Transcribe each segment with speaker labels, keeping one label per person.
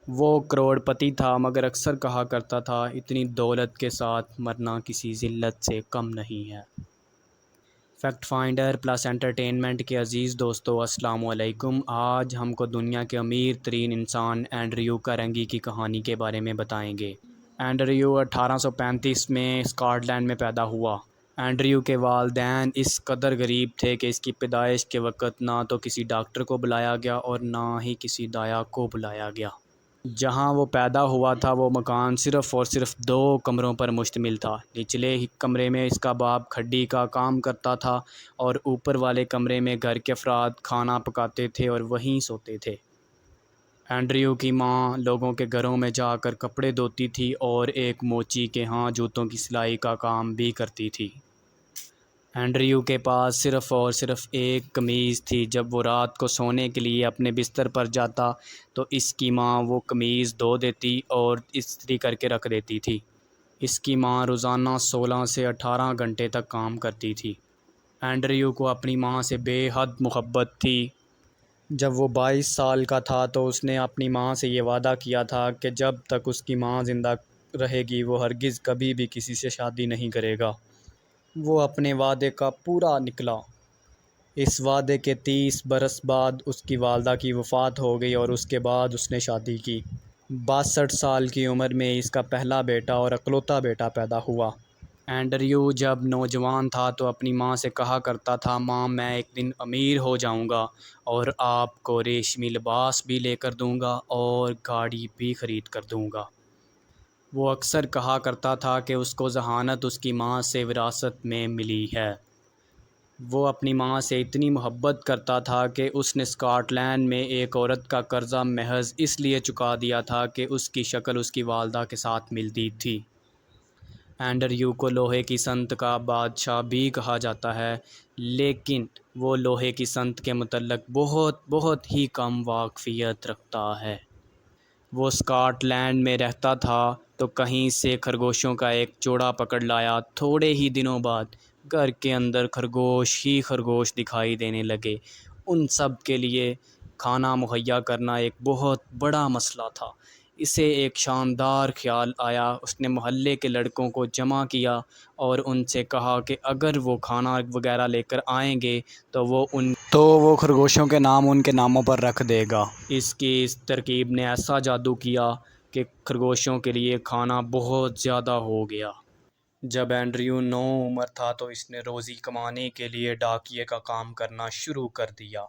Speaker 1: وہ کروڑپتی تھا مگر اکثر کہا کرتا تھا اتنی دولت کے ساتھ مرنا کسی ذلت سے کم نہیں ہے۔ فیکٹ فائنڈر پلس انٹرٹینمنٹ کے عزیز دوستو، السلام علیکم۔ آج ہم کو دنیا کے امیر ترین انسان اینڈریو کارنگی کی کہانی کے بارے میں بتائیں گے۔ اینڈریو 1835 میں اسکاٹ لینڈ میں پیدا ہوا۔ اینڈریو کے والدین اس قدر غریب تھے کہ اس کی پیدائش کے وقت نہ تو کسی ڈاکٹر کو بلایا گیا اور نہ ہی کسی دایا کو بلایا گیا۔ جہاں وہ پیدا ہوا تھا وہ مکان صرف اور صرف 2 کمروں پر مشتمل تھا۔ نچلے کمرے میں اس کا باپ کھڈی کا کام کرتا تھا اور اوپر والے کمرے میں گھر کے افراد کھانا پکاتے تھے اور وہیں سوتے تھے۔ اینڈریو کی ماں لوگوں کے گھروں میں جا کر کپڑے دھوتی تھی اور ایک موچی کے ہاں جوتوں کی سلائی کا کام بھی کرتی تھی۔ اینڈریو کے پاس صرف اور صرف ایک قمیض تھی۔ جب وہ رات کو سونے کے لیے اپنے بستر پر جاتا تو اس کی ماں وہ قمیض دھو دیتی اور استری کر کے رکھ دیتی تھی۔ اس کی ماں روزانہ 16 سے 18 گھنٹے تک کام کرتی تھی۔ اینڈریو کو اپنی ماں سے بے حد محبت تھی۔ جب وہ 22 سال کا تھا تو اس نے اپنی ماں سے یہ وعدہ کیا تھا کہ جب تک اس کی ماں زندہ رہے گی وہ ہرگز کبھی بھی کسی سے شادی نہیں کرے گا۔ وہ اپنے وعدے کا پورا نکلا۔ اس وعدے کے 30 برس بعد اس کی والدہ کی وفات ہو گئی اور اس کے بعد اس نے شادی کی۔ 62 سال کی عمر میں اس کا پہلا بیٹا اور اکلوتا بیٹا پیدا ہوا۔ اینڈریو جب نوجوان تھا تو اپنی ماں سے کہا کرتا تھا، ماں میں ایک دن امیر ہو جاؤں گا اور آپ کو ریشمی لباس بھی لے کر دوں گا اور گاڑی بھی خرید کر دوں گا۔ وہ اکثر کہا کرتا تھا کہ اس کو ذہانت اس کی ماں سے وراثت میں ملی ہے۔ وہ اپنی ماں سے اتنی محبت کرتا تھا کہ اس نے اسکاٹ لینڈ میں ایک عورت کا قرضہ محض اس لیے چکا دیا تھا کہ اس کی شکل اس کی والدہ کے ساتھ ملتی تھی۔ اینڈریو کو لوہے کی صنعت کا بادشاہ بھی کہا جاتا ہے، لیکن وہ لوہے کی صنعت کے متعلق بہت ہی کم واقفیت رکھتا ہے۔ وہ اسکاٹ لینڈ میں رہتا تھا تو کہیں سے خرگوشوں کا ایک جوڑا پکڑ لایا۔ تھوڑے ہی دنوں بعد گھر کے اندر خرگوش ہی خرگوش دکھائی دینے لگے۔ ان سب کے لیے کھانا مہیا کرنا ایک بہت بڑا مسئلہ تھا۔ اسے ایک شاندار خیال آیا۔ اس نے محلے کے لڑکوں کو جمع کیا اور ان سے کہا کہ اگر وہ کھانا وغیرہ لے کر آئیں گے تو وہ خرگوشوں کے نام ان کے ناموں پر رکھ دے گا۔ اس ترکیب نے ایسا جادو کیا کہ خرگوشوں کے لیے کھانا بہت زیادہ ہو گیا۔ جب اینڈریو عمر تھا تو اس نے روزی کمانے کے لیے ڈاکیے کا کام کرنا شروع کر دیا۔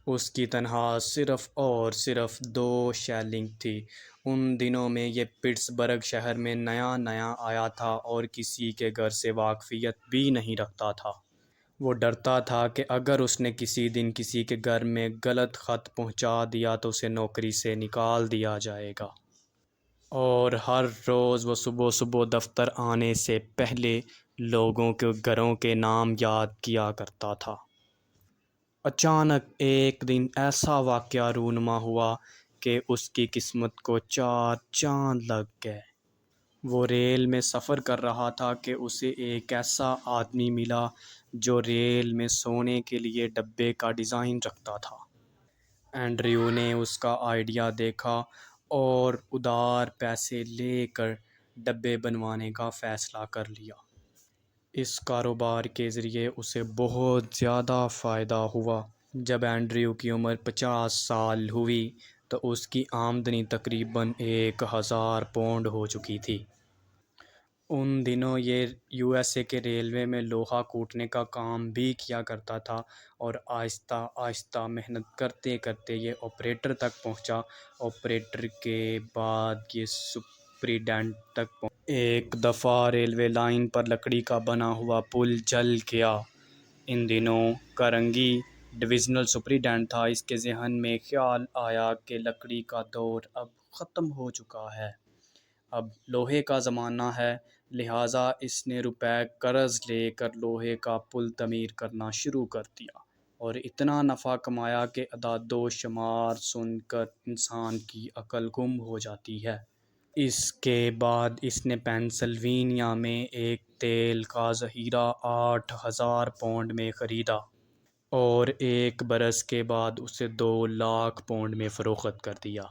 Speaker 1: اس کی تنخواہ صرف اور صرف 2 شیلنگ تھی۔ ان دنوں میں یہ پٹسبرگ شہر میں نیا آیا تھا اور کسی کے گھر سے واقفیت بھی نہیں رکھتا تھا۔ وہ ڈرتا تھا کہ اگر اس نے کسی دن کسی کے گھر میں غلط خط پہنچا دیا تو اسے نوکری سے نکال دیا جائے گا، اور ہر روز وہ صبح دفتر آنے سے پہلے لوگوں کے گھروں کے نام یاد کیا کرتا تھا۔ اچانک ایک دن ایسا واقعہ رونما ہوا کہ اس کی قسمت کو 4 چاند لگ گئے۔ وہ ریل میں سفر کر رہا تھا کہ اسے ایک ایسا آدمی ملا جو ریل میں سونے کے لیے ڈبے کا ڈیزائن رکھتا تھا۔ اینڈریو نے اس کا آئیڈیا دیکھا اور ادھار پیسے لے کر ڈبے بنوانے کا فیصلہ کر لیا۔ اس کاروبار کے ذریعے اسے بہت زیادہ فائدہ ہوا۔ جب اینڈریو کی عمر 50 سال ہوئی تو اس کی آمدنی تقریباً 1000 پاؤنڈ ہو چکی تھی۔ ان دنوں یہ USA کے ریلوے میں لوہا کوٹنے کا کام بھی کیا کرتا تھا اور آہستہ آہستہ محنت کرتے کرتے یہ آپریٹر تک پہنچا۔ آپریٹر کے بعد یہ سپرنٹینڈنٹ تک پہنچا۔ ایک دفعہ ریلوے لائن پر لکڑی کا بنا ہوا پل جل گیا۔ ان دنوں کارنگی ڈویژنل سپرنٹینڈنٹ تھا۔ اس کے ذہن میں خیال آیا کہ لکڑی کا دور اب ختم ہو چکا ہے، اب لوہے کا زمانہ ہے، لہٰذا اس نے روپے قرض لے کر لوہے کا پل تعمیر کرنا شروع کر دیا اور اتنا نفع کمایا کہ اعداد و شمار سن کر انسان کی عقل گم ہو جاتی ہے۔ اس کے بعد اس نے پینسلوینیا میں ایک تیل کا ذخیرہ 8000 پاؤنڈ میں خریدا اور 1 برس کے بعد اسے 2 لاکھ پاؤنڈ میں فروخت کر دیا۔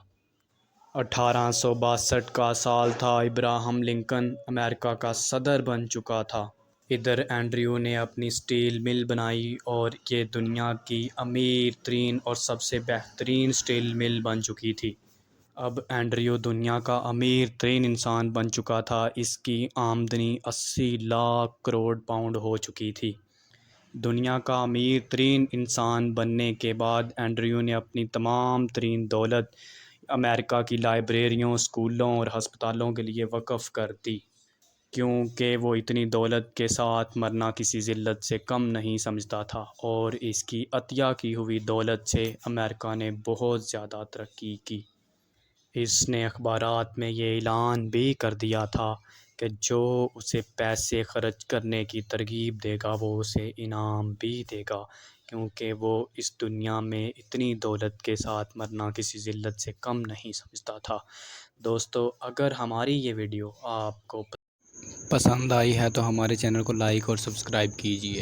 Speaker 1: 1862 کا سال تھا، ابراہم لنکن امریکہ کا صدر بن چکا تھا۔ ادھر اینڈریو نے اپنی سٹیل مل بنائی اور یہ دنیا کی امیر ترین اور سب سے بہترین سٹیل مل بن چکی تھی۔ اب اینڈریو دنیا کا امیر ترین انسان بن چکا تھا۔ اس کی آمدنی 80 لاکھ کروڑ پاؤنڈ ہو چکی تھی۔ دنیا کا امیر ترین انسان بننے کے بعد اینڈریو نے اپنی تمام ترین دولت امریکہ کی لائبریریوں، اسکولوں اور ہسپتالوں کے لیے وقف کر دی، کیونکہ وہ اتنی دولت کے ساتھ مرنا کسی ذلت سے کم نہیں سمجھتا تھا، اور اس کی عطیہ کی ہوئی دولت سے امریکہ نے بہت زیادہ ترقی کی۔ اس نے اخبارات میں یہ اعلان بھی کر دیا تھا کہ جو اسے پیسے خرچ کرنے کی ترغیب دے گا وہ اسے انعام بھی دے گا، کیونکہ وہ اس دنیا میں اتنی دولت کے ساتھ مرنا کسی ذلت سے کم نہیں سمجھتا تھا۔ دوستو، اگر ہماری یہ ویڈیو آپ کو پسند آئی ہے تو ہمارے چینل کو لائک اور سبسکرائب کیجیے۔